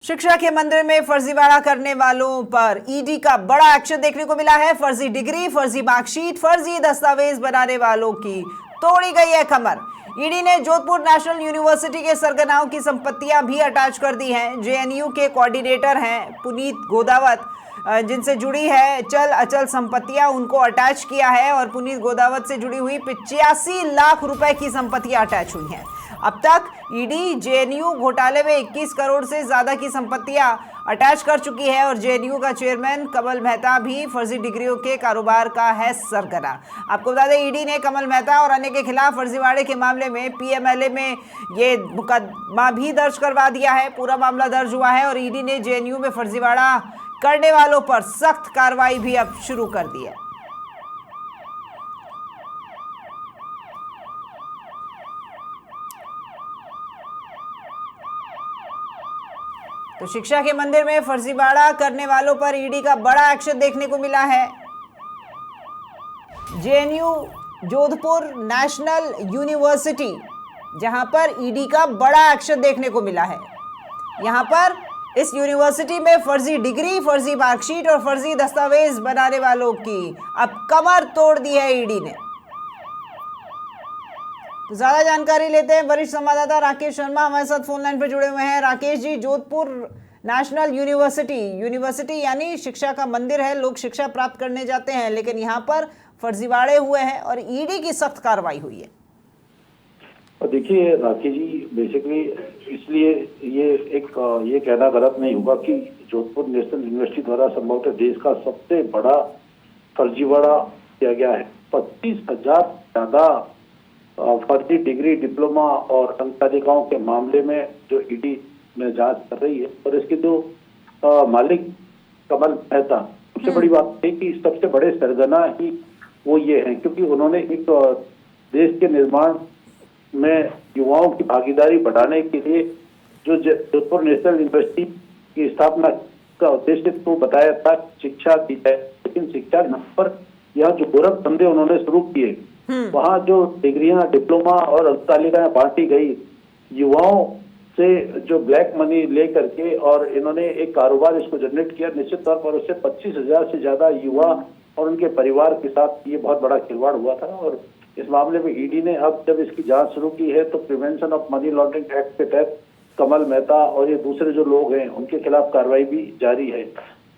शिक्षा के मंदिर में फर्जीवाड़ा करने वालों पर ईडी का बड़ा एक्शन देखने को मिला है। फर्जी डिग्री, फर्जी मार्कशीट, फर्जी दस्तावेज बनाने वालों की तोड़ी गई है कमर। ईडी ने जोधपुर नेशनल यूनिवर्सिटी के सरगनाओं की संपत्तियां भी अटैच कर दी हैं। जेएनयू के कोऑर्डिनेटर हैं पुनीत गोदावत, जिनसे जुड़ी है चल अचल संपत्तियां, उनको अटैच किया है और पुनीत गोदावत से जुड़ी हुई 85 लाख रुपए की संपत्तियां अटैच हुई हैं। अब तक ईडी जेएनयू घोटाले में 21 करोड़ से ज्यादा की संपत्तियां अटैच कर चुकी है और जेएनयू का चेयरमैन कमल मेहता भी फर्जी डिग्रियों के कारोबार का है सरगना। आपको बता दें, ईडी ने कमल मेहता और अन्य के खिलाफ फर्जीवाड़े के मामले में पीएमएलए में ये मुकदमा भी दर्ज करवा दिया है। पूरा मामला दर्ज हुआ है और ईडी ने जेएनयू में फर्जीवाड़ा करने वालों पर सख्त कार्रवाई भी अब शुरू कर दी है। तो शिक्षा के मंदिर में फर्जीवाड़ा करने वालों पर ईडी का बड़ा एक्शन देखने को मिला है। जेएनयू जोधपुर नेशनल यूनिवर्सिटी, जहां पर ईडी का बड़ा एक्शन देखने को मिला है। यहां पर इस यूनिवर्सिटी में फर्जी डिग्री, फर्जी मार्कशीट और फर्जी दस्तावेज बनाने वालों की अब कमर तोड़ दी है ईडी ने। तो ज्यादा जानकारी लेते हैं, वरिष्ठ संवाददाता राकेश शर्मा हमारे साथ फोन लाइन पर जुड़े हुए हैं। राकेश जी, जोधपुर नेशनल यूनिवर्सिटी यानी शिक्षा का मंदिर है, लोग शिक्षा प्राप्त करने जाते हैं, लेकिन यहाँ पर फर्जीवाड़े हुए हैं और ईडी की सख्त कार्रवाई हुई है। देखिए राकेश जी, बेसिकली इसलिए ये कहना गलत नहीं होगा कि जोधपुर नेशनल यूनिवर्सिटी द्वारा संभवतः देश का सबसे बड़ा फर्जीवाड़ा किया गया है। 25,000 ज्यादा फर्जी डिग्री, डिप्लोमा और अंकतालिकाओं के मामले में जो ईडी में जांच कर रही है और इसके जो मालिक कमल मेहता, सबसे बड़ी बात है कि सबसे बड़े सरगना ही वो ये हैं, क्योंकि उन्होंने एक देश के निर्माण में युवाओं की भागीदारी बढ़ाने के लिए जो जोधपुर नेशनल यूनिवर्सिटी की स्थापना का उद्देश्य तो बताया था शिक्षा दी जाए, लेकिन शिक्षा के नाम पर यहाँ जो गोरख धंधे उन्होंने शुरू किए, वहाँ जो डिग्रियां, डिप्लोमा और अंकतालिकाएं बांटी गई, युवाओं से जो ब्लैक मनी ले करके और इन्होंने एक कारोबार इसको जनरेट किया। निश्चित तौर पर उससे 25,000 से ज्यादा युवा और उनके परिवार के साथ ये बहुत बड़ा खिलवाड़ हुआ था। और इस मामले में ईडी ने अब जब इसकी जांच शुरू की है तो prevention of money laundering act के तहत कमल मेहता और ये दूसरे जो लोग हैं उनके खिलाफ कार्रवाई भी जारी है।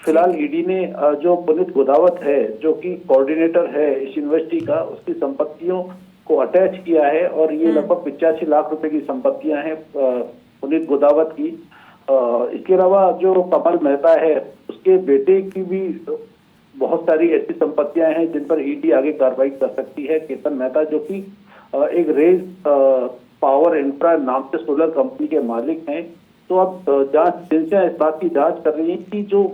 फिलहाल ईडी ने जो पुनीत गोदावत है, जो कि कोऑर्डिनेटर है इस यूनिवर्सिटी का, उसकी संपत्तियों को अटैच किया है और ये लगभग 85 लाख रुपए की संपत्तियां हैं पुनीत गोदावत की। इसके अलावा जो कमल मेहता है उसके बेटे की भी बहुत सारी ऐसी संपत्तियां हैं जिन पर ईडी आगे कार्रवाई कर सकती है। केतन मेहता, जो कि एक रेज पावर इंफ्रा नाम से सोलर कंपनी के मालिक हैं। तो अब जांच एजेंसियां इस बात की जांच कर रही है कि जो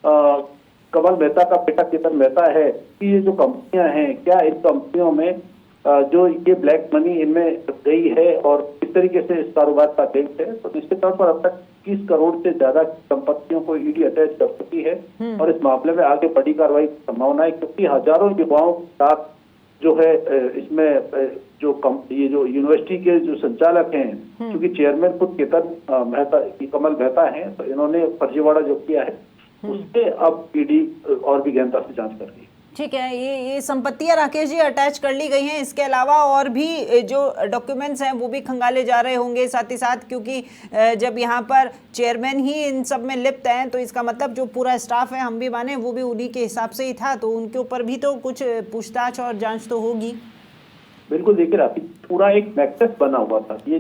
कमल मेहता का बेटा केतन मेहता है कि ये जो कंपनियां हैं, क्या इन कंपनियों में जो ये ब्लैक मनी इनमें गई है और किस तरीके से इस कारोबार का लिंक है। तो निश्चित तौर पर अब तक 21 करोड़ से ज्यादा संपत्तियों को ईडी अटैच कर चुकी है और इस मामले में आगे बड़ी कार्रवाई की संभावना है, क्योंकि हजारों युवाओं के साथ जो है इसमें ये जो यूनिवर्सिटी के जो संचालक हैं, क्योंकि चेयरमैन खुद केतन मेहता, कमल मेहता हैं, तो इन्होंने फर्जीवाड़ा जो किया है उससे अब ईडी और भी गहनता से जांच कर रही है। ठीक है, ये संपत्तियां राकेश जी अटैच कर ली गई हैं। इसके अलावा और भी जो डॉक्यूमेंट्स हैं वो भी खंगाले जा रहे होंगे साथ ही साथ, क्योंकि जब यहाँ पर चेयरमैन ही इन सब में लिप्त हैं तो इसका मतलब जो पूरा स्टाफ है, हम भी माने, वो भी उन्हीं के हिसाब से ही था, तो उनके ऊपर भी तो कुछ पूछताछ और जांच तो होगी। बिल्कुल, देखिए राखी, पूरा एक नेक्सस बना हुआ था। ये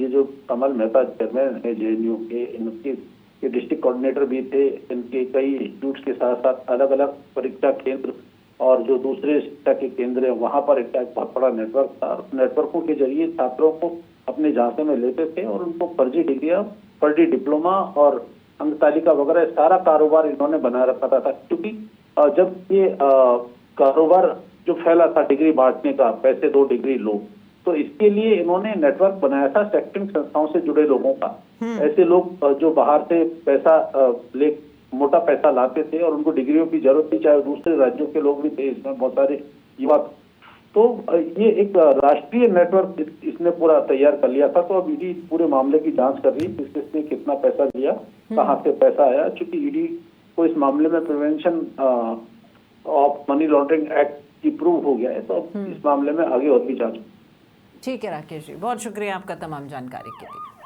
जो कमल मेहता चेयरमैन है जेएनयू के, इनके ये डिस्ट्रिक्ट कोऑर्डिनेटर भी थे, इनके कई इंस्टीट्यूट्स के साथ साथ अलग अलग परीक्षा केंद्र और जो दूसरे शिक्षा के केंद्र है वहां पर एक बहुत बड़ा नेटवर्क था। नेटवर्कों के जरिए छात्रों को अपने झांसे में लेते थे और उनको फर्जी डिग्रियां, फर्जी डिप्लोमा और अंकतालिका वगैरह सारा कारोबार इन्होंने बना रखा था। क्योंकि जब ये कारोबार जो फैला था डिग्री बांटने का, पैसे दो डिग्री लो, तो इसके लिए इन्होंने नेटवर्क बनाया था शैक्षणिक संस्थाओं से जुड़े लोगों का। ऐसे लोग जो बाहर से मोटा पैसा लाते थे और उनको डिग्रियों की जरूरत थी, चाहे दूसरे राज्यों के लोग भी थे, इसमें बहुत सारे युवा। तो ये एक राष्ट्रीय नेटवर्क इसने पूरा तैयार कर लिया था। तो अब ईडी पूरे मामले की जांच कर रही है, किसने कितना पैसा लिया, कहाँ से पैसा आया। चूंकि ईडी को इस मामले में prevention of money laundering act की प्रूव हो गया है, तो अब इस मामले में आगे और भी जांच। ठीक है राकेश जी, बहुत शुक्रिया आपका तमाम जानकारी के लिए।